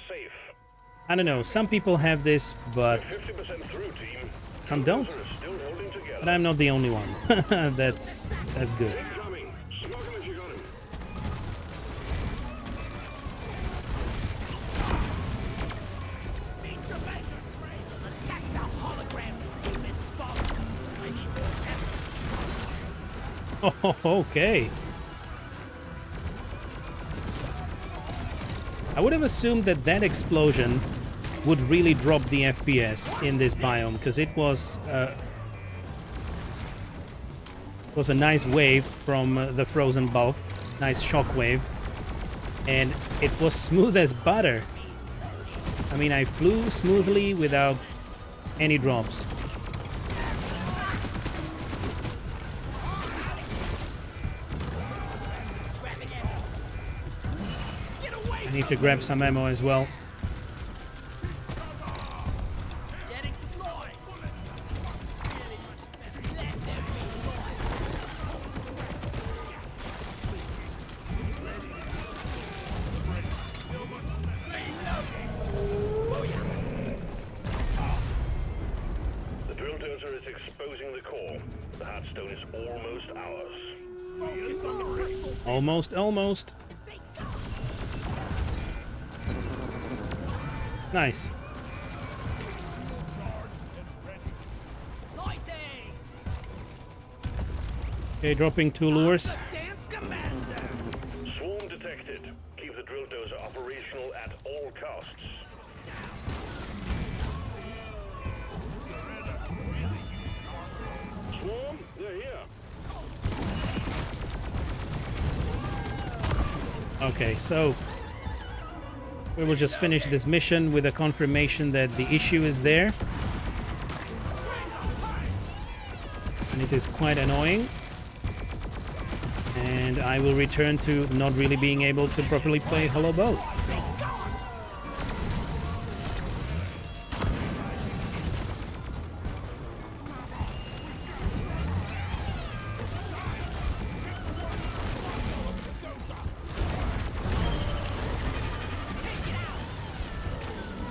safe. I don't know, some people have this, but 50% through, team. some don't. Bulldozer is still holding together. But I'm not the only one. That's good. Incoming. Smoke him if you got him. Attack the hologram, stupid fuck! I need more ammo. Oh, okay. I would have assumed that that explosion would really drop the FPS in this biome, because it was a nice wave from the frozen bulk, nice shock wave, and it was smooth as butter. I mean, I flew smoothly without any drops. I need to grab some ammo as well. Getting supplied. The drill dozer is exposing the core. The Heartstone is almost ours. Almost, almost. Nice. Lighting. Okay, dropping two lures. Dance commander. Swarm detected. Keep the drill dozer operational at all costs. Swarm, they're here. Okay, so we will just finish this mission with a confirmation that the issue is there. And it is quite annoying. And I will return to not really being able to properly play Hollow Boat.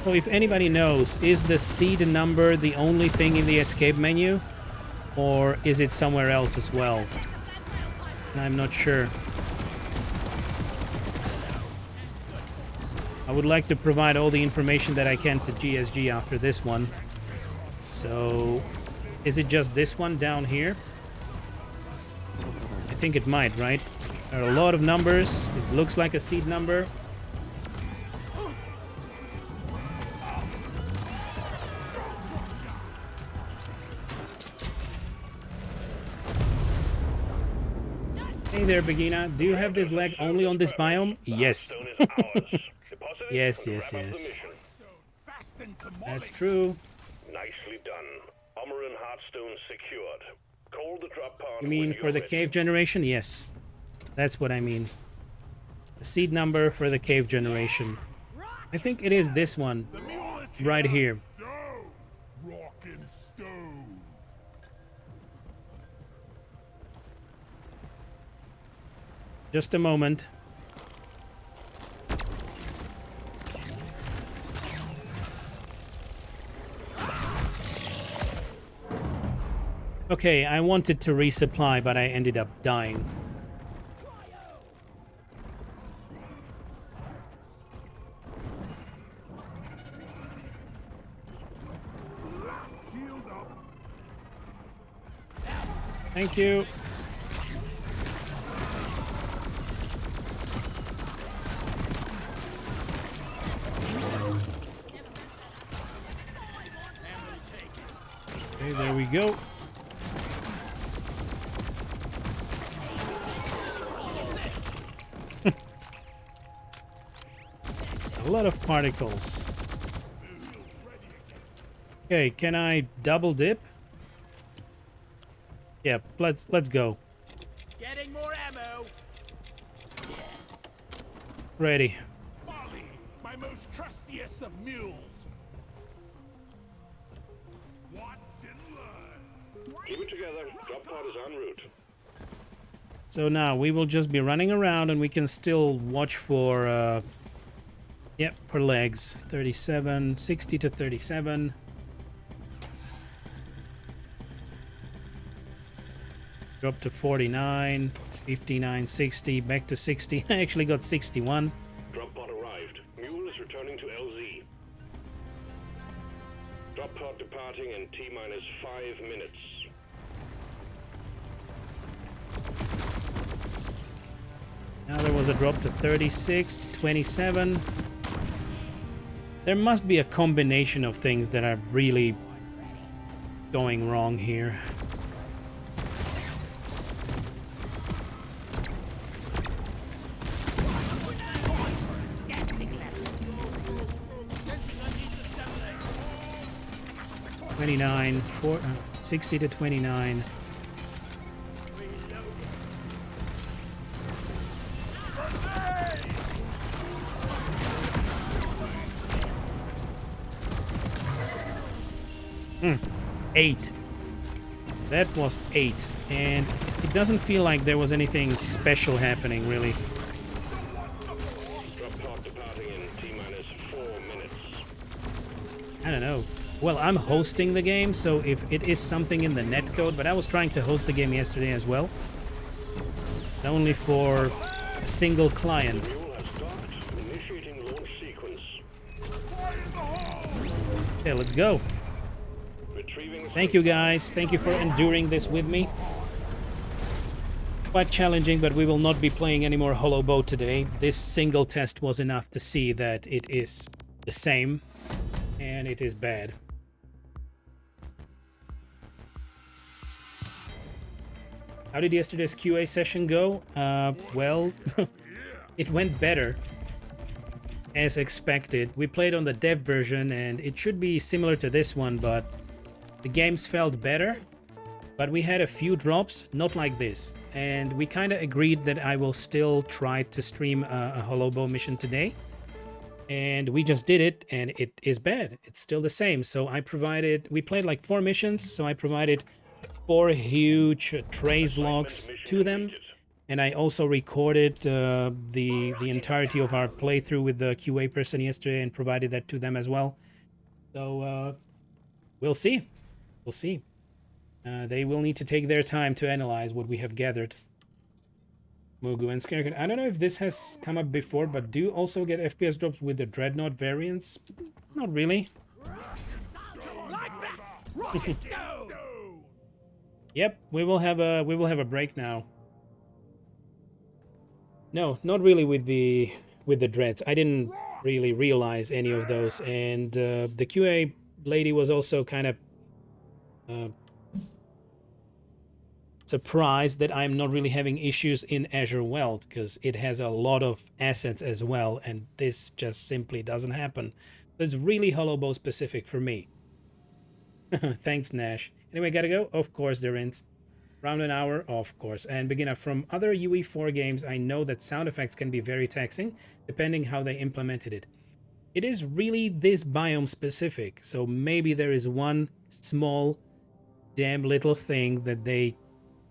So if anybody knows, is the seed number the only thing in the escape menu? Or is it somewhere else as well? I'm not sure. I would like to provide all the information that I can to GSG after this one. So, is it just this one down here? I think it might, right? There are a lot of numbers. It looks like a seed number. Hey there, Begina. Do you have this leg only on this biome? Yes. Yes, yes, yes. That's true. Nicely done. Armor and Heartstone secured. Call the drop pod. You mean for the cave generation? Yes. That's what I mean. The seed number for the cave generation. I think it is this one. Right here. Just a moment. Okay, I wanted to resupply, but I ended up dying. Thank you. Okay, there we go. A lot of particles. Okay, can I double dip? Yeah, let's go. Getting more ammo. Ready. Molly, my most trustiest of mules. What's in line? Keep it together. Drop pod is en route. So now we will just be running around and we can still watch for Yep, for legs. 37, 60 to 37. Drop to 49, 59, 60, back to 60. I actually got 61. Drop pod arrived. Mule is returning to LZ. Drop pod departing in T-minus 5 minutes. Now there was a drop to 36, to 27. There must be a combination of things that are really going wrong here. Dancing lesson. 29, 60 to 29. Eight. That was 8, and it doesn't feel like there was anything special happening, really. Drop pod departing in T-minus 4 minutes. I don't know. Well, I'm hosting the game, so if it is something in the netcode, but I was trying to host the game yesterday as well. Only for a single client. Mule has docked. Initiating launch sequence. Okay, let's go. Retrieving. Thank you guys. Thank you for enduring this with me. Quite challenging, but we will not be playing any more Hollow Bow today. This single test was enough to see that it is the same, and it is bad. How did yesterday's QA session go? Well, it went better, as expected. We played on the dev version, and it should be similar to this one, but the games felt better. But we had a few drops, not like this. And we kind of agreed that I will still try to stream a Hollow Bow mission today. And we just did it, and it is bad. It's still the same. So we played like 4 missions, so I provided 4 huge trace logs to them. And I also recorded the entirety of our playthrough with the QA person yesterday and provided that to them as well. So we'll see. We'll see. They will need to take their time to analyze what we have gathered. Mugu and Scarecrow. I don't know if this has come up before, but do you also get FPS drops with the Dreadnought variants? Not really. Like that. Rocket stone. Yep, we will have a break now. No, not really with the dreads. I didn't really realize any of those, and the QA lady was also kind of surprised that I'm not really having issues in Azure Weld, because it has a lot of assets as well, and this just simply doesn't happen. It's really Hollow Bow specific for me. Thanks, Nash. Anyway, gotta go? Of course, there is. Around an hour, of course. And beginner, from other UE4 games, I know that sound effects can be very taxing, depending how they implemented it. It is really this biome specific, so maybe there is one small, damn little thing that they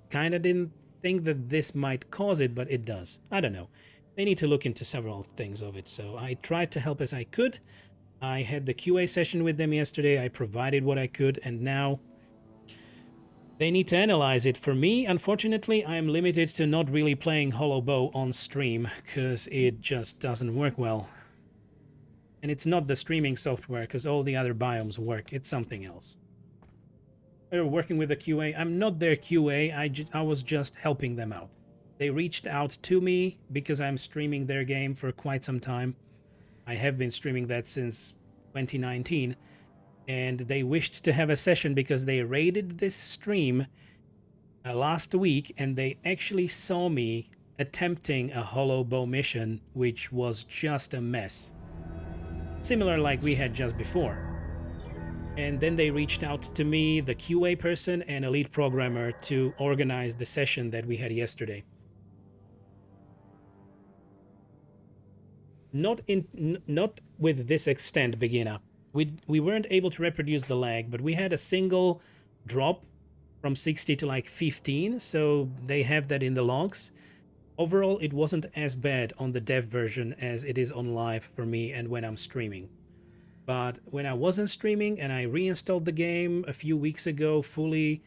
kind of didn't think that this might cause it, but it does. I don't know. They need to look into several things of it, so I tried to help as I could. I had the QA session with them yesterday, I provided what I could, and now they need to analyze it. For me, unfortunately, I am limited to not really playing Hollow Bow on stream, because it just doesn't work well. And it's not the streaming software, because all the other biomes work. It's something else. We're working with the QA. I'm not their QA, I was just helping them out. They reached out to me because I'm streaming their game for quite some time. I have been streaming that since 2019. And they wished to have a session because they raided this stream last week, and they actually saw me attempting a Hollow Bow mission, which was just a mess. Similar like we had just before. And then they reached out to me, the QA person and a lead programmer, to organize the session that we had yesterday. Not with this extent, beginner. We weren't able to reproduce the lag, but we had a single drop from 60 to like 15, so they have that in the logs. Overall, it wasn't as bad on the dev version as it is on live for me and when I'm streaming. But when I wasn't streaming and I reinstalled the game a few weeks ago fully,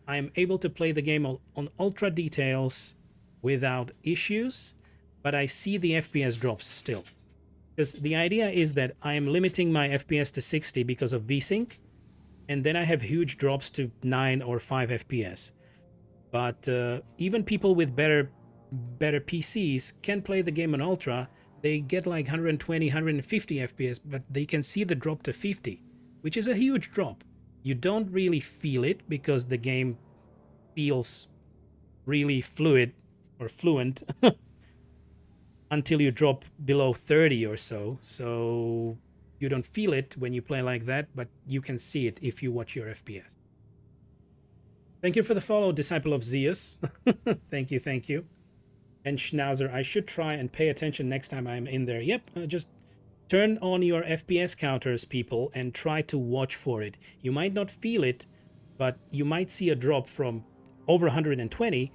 I'm able to play the game on ultra details without issues, but I see the FPS drops still. Because the idea is that I am limiting my FPS to 60 because of VSync, and then I have huge drops to 9 or 5 FPS. But even people with better PCs can play the game on ultra. They get like 120, 150 FPS, but they can see the drop to 50, which is a huge drop. You don't really feel it because the game feels really fluid or fluent until you drop below 30 or so. So you don't feel it when you play like that, but you can see it if you watch your FPS. Thank you for the follow, Disciple of Zeus. Thank you, thank you. And Schnauzer, I should try and pay attention next time I'm in there. Yep, just turn on your FPS counters, people, and try to watch for it. You might not feel it, but you might see a drop from over 120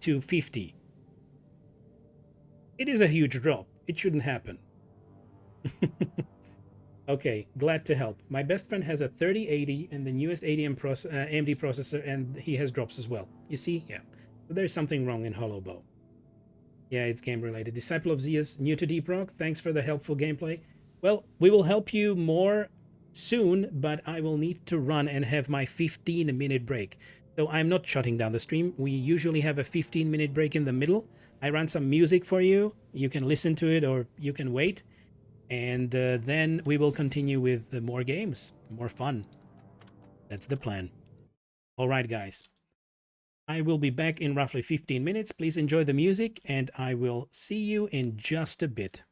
to 50. It is a huge drop. It shouldn't happen. Okay, glad to help. My best friend has a 3080 and the newest AMD processor, and he has drops as well. You see? Yeah. But there's something wrong in Hollow Bow. Yeah, it's game related. Disciple of Zeus, new to Deep Rock. Thanks for the helpful gameplay. Well, we will help you more soon, but I will need to run and have my 15-minute break. So I'm not shutting down the stream. We usually have a 15-minute break in the middle. I run some music for you. You can listen to it or you can wait. And then we will continue with more games, more fun. That's the plan. All right, guys. I will be back in roughly 15 minutes. Please enjoy the music, and I will see you in just a bit.